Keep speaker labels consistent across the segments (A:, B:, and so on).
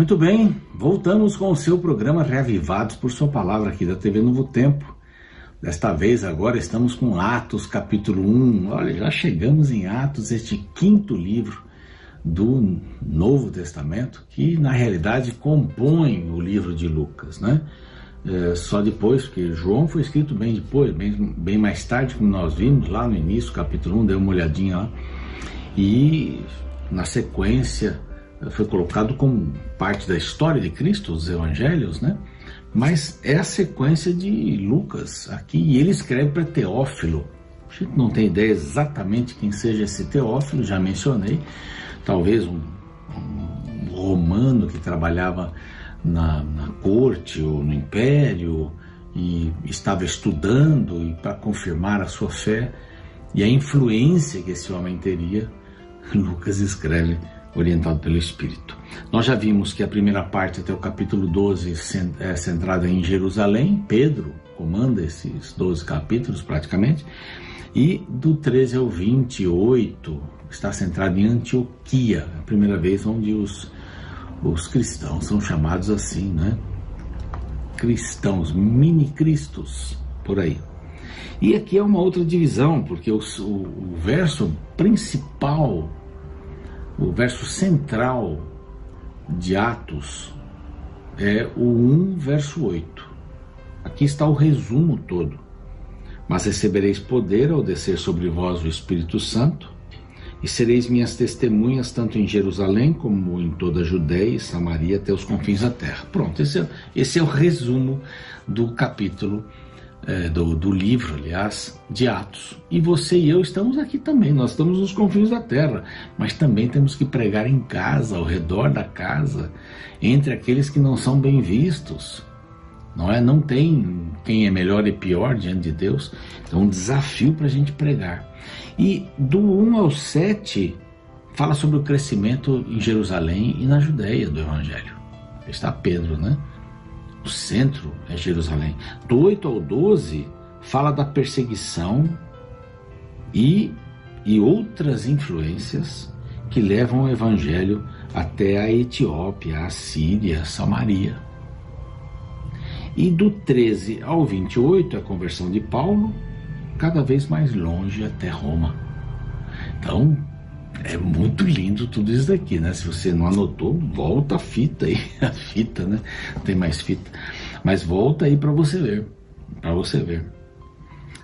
A: Muito bem, voltamos com o seu programa Reavivados por Sua Palavra aqui da TV Novo Tempo. Desta vez agora estamos com Atos capítulo 1. Olha, já chegamos em Atos, este quinto livro do Novo Testamento, que na realidade compõe o livro de Lucas, né? Só depois, porque João foi escrito bem depois, bem mais tarde, como nós vimos lá no início, capítulo 1, deu uma olhadinha lá. E na sequência foi colocado como parte da história de Cristo, os evangelhos, né? Mas é a sequência de Lucas aqui, e ele escreve para Teófilo. A gente não tem ideia exatamente quem seja esse Teófilo, já mencionei, talvez um romano que trabalhava na corte ou no império e estava estudando e para confirmar a sua fé e a influência que esse homem teria, Lucas escreve orientado pelo Espírito. Nós já vimos que a primeira parte até o capítulo 12 é centrada em Jerusalém. Pedro comanda esses 12 capítulos praticamente, e do 13 ao 28 está centrado em Antioquia, a primeira vez onde os cristãos são chamados assim, né? Cristãos, mini-cristos, por aí. E aqui é uma outra divisão, porque o verso principal, o verso central de Atos é o 1, verso 8. Aqui está o resumo todo. Mas recebereis poder ao descer sobre vós o Espírito Santo, e sereis minhas testemunhas tanto em Jerusalém como em toda a Judéia e Samaria até os confins da terra. Pronto, esse é o resumo do capítulo, do livro, aliás, de Atos. E você e eu estamos aqui também, nós estamos nos confins da terra, mas também temos que pregar em casa, ao redor da casa, entre aqueles que não são bem vistos. Não tem quem é melhor e pior diante de Deus. Então é um desafio para a gente pregar. E do 1 ao 7 fala sobre o crescimento em Jerusalém e na Judéia do Evangelho. Está Pedro, né? O centro é Jerusalém. Do 8 ao 12 fala da perseguição e outras influências que levam o Evangelho até a Etiópia, a Síria, a Samaria. E do 13 ao 28 é a conversão de Paulo, cada vez mais longe até Roma. Então, é muito lindo tudo isso daqui, né? Se você não anotou, volta a fita aí, a fita, né? Não tem mais fita, mas volta aí para você ver.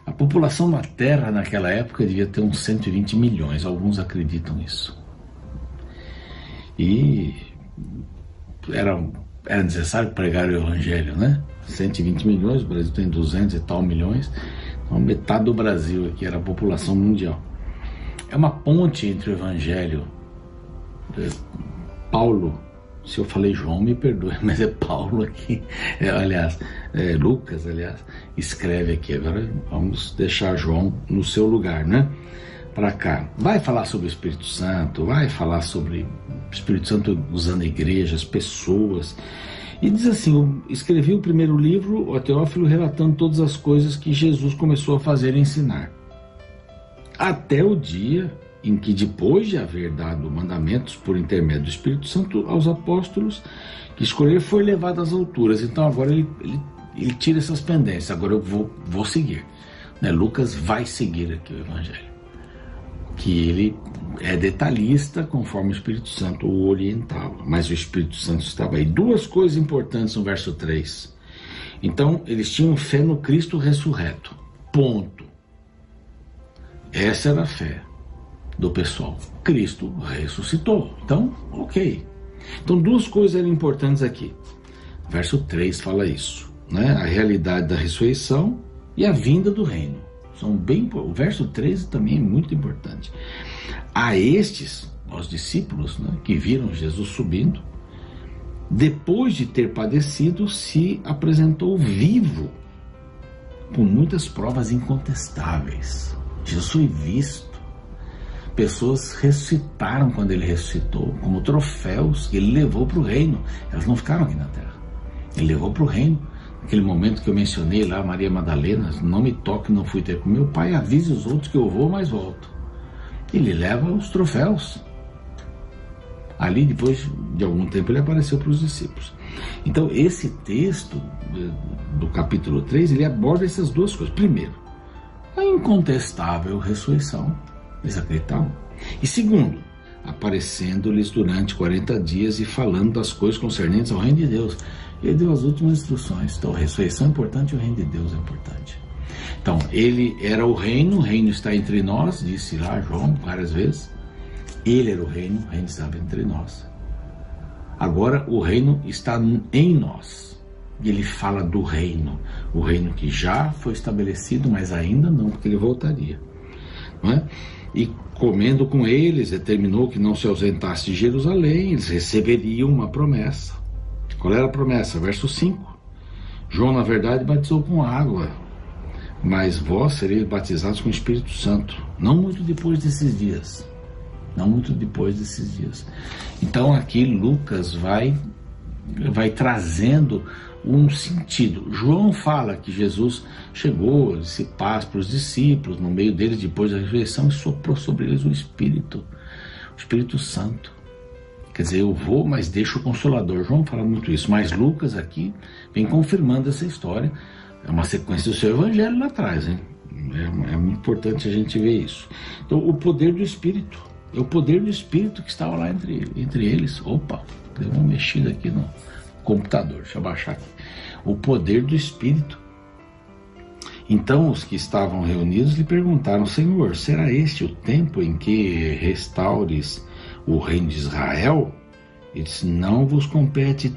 A: A população da Terra naquela época devia ter uns 120 milhões, alguns acreditam isso. E era necessário pregar o Evangelho, né? 120 milhões, o Brasil tem 200 e tal milhões, então metade do Brasil aqui era a população mundial. É uma ponte entre o Evangelho. Paulo, se eu falei João, me perdoe, mas é Paulo aqui, Lucas, escreve aqui. Agora vamos deixar João no seu lugar, né? Para cá. Vai falar sobre o Espírito Santo, vai falar sobre o Espírito Santo usando a igreja, as pessoas. E diz assim: escrevi o primeiro livro, o Teófilo, relatando todas as coisas que Jesus começou a fazer e ensinar, até o dia em que, depois de haver dado mandamentos por intermédio do Espírito Santo aos apóstolos que escolher, foi levado às alturas. Então agora ele tira essas pendências. Agora eu vou seguir, né? Lucas vai seguir aqui o Evangelho, que ele é detalhista conforme o Espírito Santo o orientava, mas o Espírito Santo estava aí. Duas coisas importantes no verso 3. Então, eles tinham fé no Cristo ressurreto. Ponto. Essa era a fé do pessoal. Cristo ressuscitou. Então, ok. Então, duas coisas eram importantes aqui. Verso 3 fala isso, né? A realidade da ressurreição e a vinda do reino. O verso 13 também é muito importante. A estes, aos discípulos, né, que viram Jesus subindo, depois de ter padecido, se apresentou vivo, com muitas provas incontestáveis. Jesus foi visto. Pessoas ressuscitaram quando ele ressuscitou, como troféus que ele levou para o reino. Elas não ficaram aqui na terra. Ele levou para o reino. Aquele momento que eu mencionei lá, Maria Madalena, não me toque, não fui ter com meu pai, avise os outros que eu vou, mas volto. Ele leva os troféus. Ali, depois de algum tempo, ele apareceu para os discípulos. Então, esse texto do capítulo 3, ele aborda essas duas coisas. Primeiro, a incontestável ressurreição. Eles acreditavam. E segundo, aparecendo-lhes durante 40 dias e falando das coisas concernentes ao reino de Deus. Ele deu as últimas instruções. Então, a ressurreição é importante e o reino de Deus é importante. Então, ele era o reino está entre nós, disse lá João várias vezes. Ele era o reino estava entre nós. Agora o reino está em nós. E ele fala do reino. O reino que já foi estabelecido, mas ainda não, porque ele voltaria. Não é? E comendo com eles, determinou que não se ausentasse de Jerusalém, eles receberiam uma promessa. Qual era a promessa? Verso 5. João, na verdade, batizou com água, mas vós sereis batizados com o Espírito Santo, não muito depois desses dias. Não muito depois desses dias. Então aqui Lucas vai trazendo um sentido. João fala que Jesus chegou, disse paz para os discípulos, no meio deles depois da ressurreição, e soprou sobre eles o Espírito Santo. Quer dizer, eu vou, mas deixo o Consolador. João fala muito isso, mas Lucas aqui vem confirmando essa história. É uma sequência do seu evangelho lá atrás, hein? É muito importante a gente ver isso. Então, o poder do Espírito. É o poder do Espírito que estava lá entre eles. Opa, deu uma mexida aqui no computador. Deixa eu baixar aqui. O poder do Espírito. Então os que estavam reunidos lhe perguntaram: Senhor, será este o tempo em que restaures o reino de Israel? Ele disse: não vos compete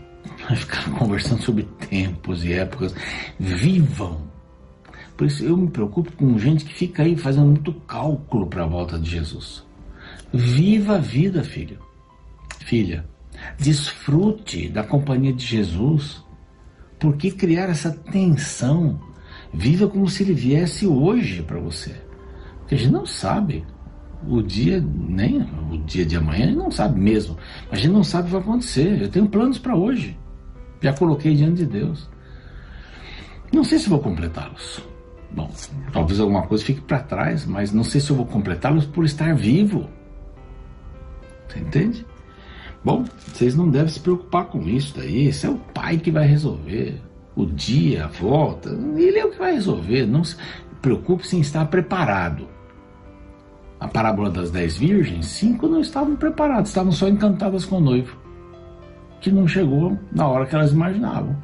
A: ficar conversando sobre tempos e épocas. Vivam. Por isso eu me preocupo com gente que fica aí fazendo muito cálculo para a volta de Jesus. Viva a vida, filho, filha. Desfrute da companhia de Jesus. Por que criar essa tensão? Viva como se ele viesse hoje para você. Porque a gente não sabe o dia, nem o dia de amanhã, a gente não sabe mesmo. A gente não sabe o que vai acontecer. Eu tenho planos para hoje. Já coloquei diante de Deus. Não sei se vou completá-los. Bom, talvez alguma coisa fique para trás, mas não sei se eu vou completá-los por estar vivo. Você entende? Bom, vocês não devem se preocupar com isso daí. Isso é o Pai que vai resolver. O dia, a volta, ele é o que vai resolver. Não se preocupe-se em estar preparado. A parábola das 10 virgens, 5 não estavam preparadas, estavam só encantadas com o noivo, que não chegou na hora que elas imaginavam.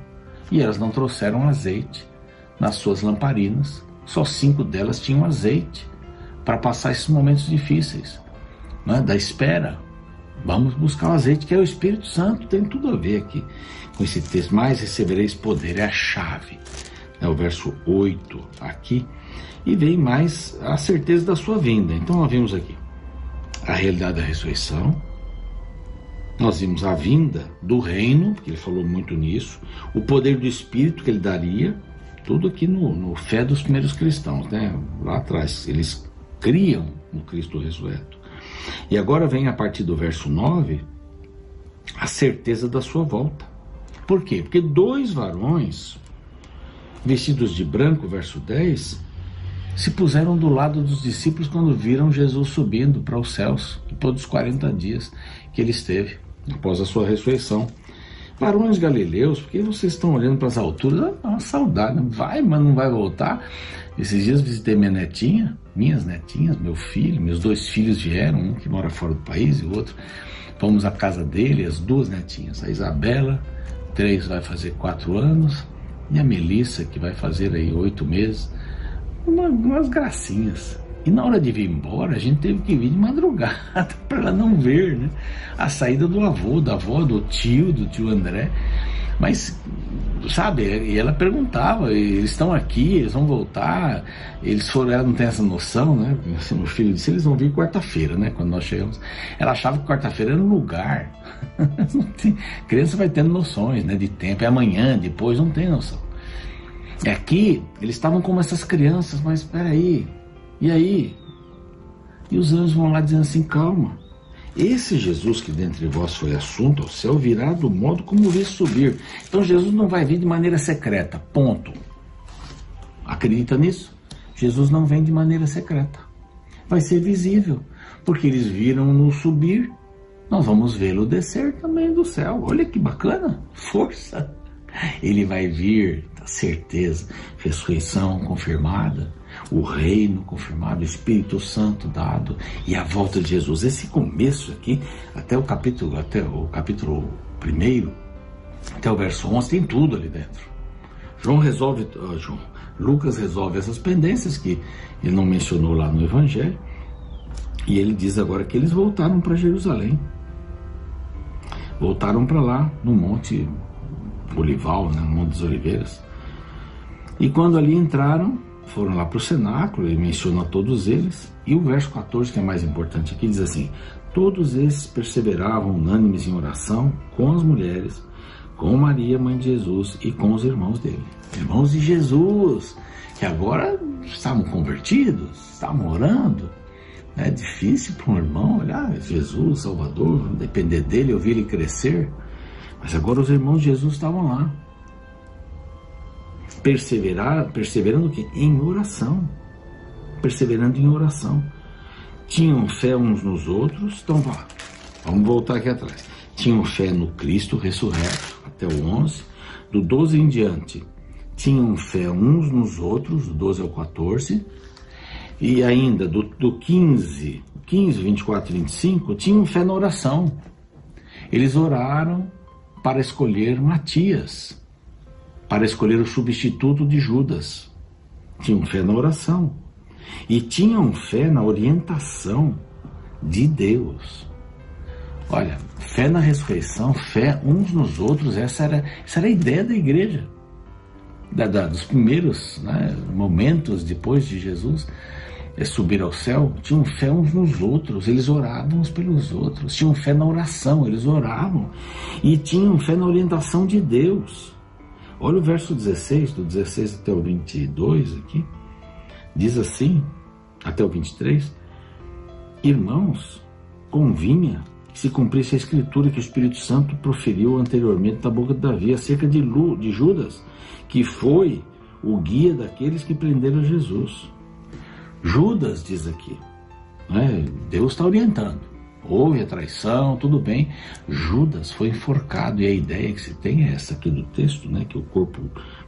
A: E elas não trouxeram azeite nas suas lamparinas. Só 5 delas tinham azeite para passar esses momentos difíceis, né, da espera. Vamos buscar o azeite, que é o Espírito Santo. Tem tudo a ver aqui com esse texto. Mas recebereis poder, é a chave. É o verso 8 aqui. E vem mais a certeza da sua vinda. Então nós vimos aqui a realidade da ressurreição. Nós vimos a vinda do reino, porque ele falou muito nisso. O poder do Espírito que ele daria. Tudo aqui no fé dos primeiros cristãos, né? Lá atrás, eles criam no Cristo ressurreto. E agora vem a partir do verso 9 a certeza da sua volta. Por quê? Porque 2 varões vestidos de branco, verso 10, se puseram do lado dos discípulos quando viram Jesus subindo para os céus, depois dos 40 dias que ele esteve após a sua ressurreição. Varões galileus, porque vocês estão olhando para as alturas, uma saudade, não vai, mas não vai voltar. Esses dias visitei minhas netinhas, meu filho, meus 2 filhos vieram, um que mora fora do país e o outro. Fomos à casa dele, as 2 netinhas, a Isabela, 3 vai fazer 4 anos, e a Melissa, que vai fazer aí 8 meses, umas gracinhas. E na hora de vir embora, a gente teve que vir de madrugada para ela não ver, né, a saída do avô, da avó, do tio André. Mas, sabe, e ela perguntava: eles estão aqui, eles vão voltar? Eles foram, ela não tem essa noção, né? Meu filho disse: eles vão vir quarta-feira, né? Quando nós chegamos, ela achava que quarta-feira era um lugar. Criança vai tendo noções, né, de tempo, é amanhã, depois, não tem noção. E aqui, eles estavam como essas crianças: mas espera aí, e aí? E os anjos vão lá dizendo assim: calma. Esse Jesus que dentre vós foi assunto ao céu virá do modo como vê subir. Então Jesus não vai vir de maneira secreta, ponto. Acredita nisso? Jesus não vem de maneira secreta. Vai ser visível, porque eles viram-no subir nós vamos vê-lo descer também do céu. Olha que bacana, força. Ele vai vir, certeza, ressurreição confirmada, o reino confirmado, o Espírito Santo dado e a volta de Jesus. Esse começo aqui, até o capítulo 1, até o verso 11, tem tudo ali dentro. Lucas resolve essas pendências que ele não mencionou lá no Evangelho, e ele diz agora que eles voltaram para Jerusalém. Voltaram para lá, no Monte Olival, né, no Monte das Oliveiras. E quando ali entraram, foram lá para o cenáculo, ele menciona todos eles, e o verso 14, que é mais importante aqui, diz assim: todos esses perseveravam unânimes em oração com as mulheres, com Maria, mãe de Jesus, e com os irmãos dele. Irmãos de Jesus, que agora estavam convertidos, estavam orando. É difícil para um irmão olhar Jesus, Salvador, depender dele, ouvir ele crescer. Mas agora os irmãos de Jesus estavam lá, perseverando em oração, perseverando em oração. Tinham fé uns nos outros. Então vamos voltar aqui atrás. Tinham fé no Cristo ressurreto, até o 11. Do 12 em diante, tinham fé uns nos outros, do 12 ao 14. E ainda do 15, 24 e 25, tinham fé na oração. Eles oraram para escolher Matias, para escolher o substituto de Judas. Tinham fé na oração. E tinham fé na orientação de Deus. Olha, fé na ressurreição, fé uns nos outros, essa era a ideia da igreja. Dos primeiros, né, momentos depois de Jesus subir ao céu, tinham fé uns nos outros, eles oravam uns pelos outros, tinham fé na oração, eles oravam, e tinham fé na orientação de Deus. Olha o verso 16, do 16 até o 22 aqui, diz assim, até o 23, irmãos, convinha que se cumprisse a escritura que o Espírito Santo proferiu anteriormente da boca de Davi acerca de Judas, que foi o guia daqueles que prenderam Jesus. Judas diz aqui, né? Deus está orientando, houve a traição, tudo bem, Judas foi enforcado, e a ideia que se tem é essa aqui do texto, né? Que o corpo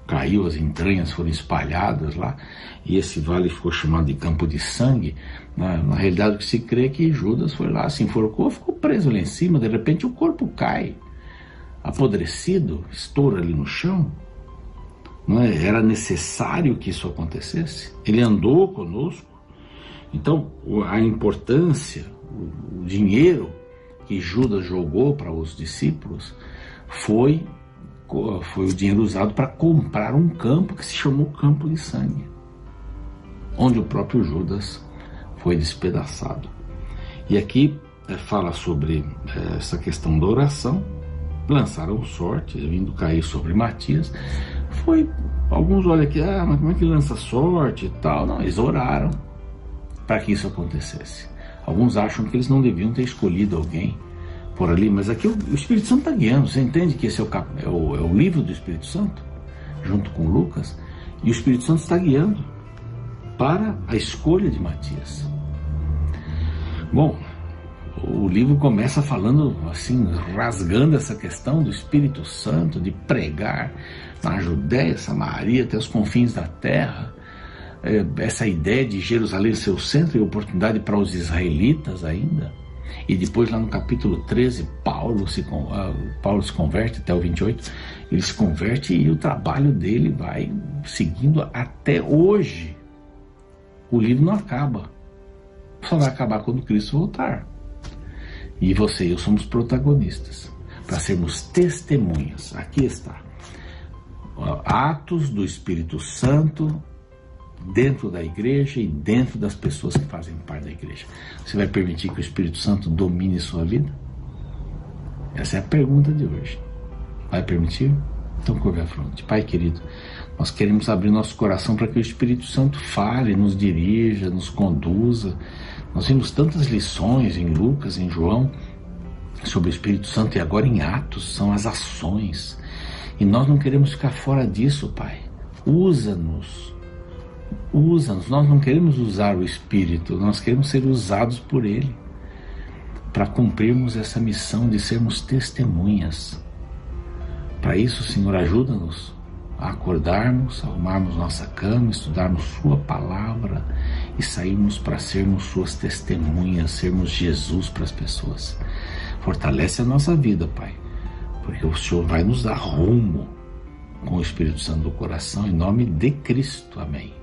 A: caiu, as entranhas foram espalhadas lá, e esse vale ficou chamado de campo de sangue. Na realidade, o que se crê é que Judas foi lá, se enforcou, ficou preso lá em cima, de repente o corpo cai, apodrecido, estoura ali no chão. Não é? Era necessário que isso acontecesse. Ele andou conosco. Então, a importância, o dinheiro que Judas jogou para os discípulos foi o dinheiro usado para comprar um campo que se chamou Campo de Sangue, onde o próprio Judas foi despedaçado. E aqui fala sobre essa questão da oração. Lançaram sorte, vindo cair sobre Matias. Alguns olham aqui, mas como é que lança sorte e tal? Não, eles oraram para que isso acontecesse. Alguns acham que eles não deviam ter escolhido alguém por ali, mas aqui o Espírito Santo está guiando. Você entende que esse é o livro do Espírito Santo, junto com Lucas, e o Espírito Santo está guiando para a escolha de Matias. Bom, o livro começa falando assim, rasgando essa questão do Espírito Santo, de pregar na Judéia, Samaria, até os confins da terra, essa ideia de Jerusalém ser o centro e oportunidade para os israelitas ainda. E depois lá no capítulo 13, Paulo se converte, até o 28, ele se converte, e o trabalho dele vai seguindo até hoje. O livro não acaba, só vai acabar quando Cristo voltar. E você e eu somos protagonistas, para sermos testemunhas. Aqui está. Atos do Espírito Santo dentro da igreja e dentro das pessoas que fazem parte da igreja. Você vai permitir que o Espírito Santo domine sua vida? Essa é a pergunta de hoje. Vai permitir? Então curva a fronte. Pai querido, nós queremos abrir nosso coração para que o Espírito Santo fale, nos dirija, nos conduza. Nós vimos tantas lições em Lucas, em João, sobre o Espírito Santo, e agora em Atos, são as ações. E nós não queremos ficar fora disso, Pai. Usa-nos. Usa-nos. Nós não queremos usar o Espírito, nós queremos ser usados por Ele. para cumprirmos essa missão de sermos testemunhas. Para isso, Senhor, ajuda-nos a acordarmos, arrumarmos nossa cama, estudarmos Sua palavra e sairmos para sermos Suas testemunhas, sermos Jesus para as pessoas. Fortalece a nossa vida, Pai, porque o Senhor vai nos dar rumo com o Espírito Santo do coração, em nome de Cristo. Amém.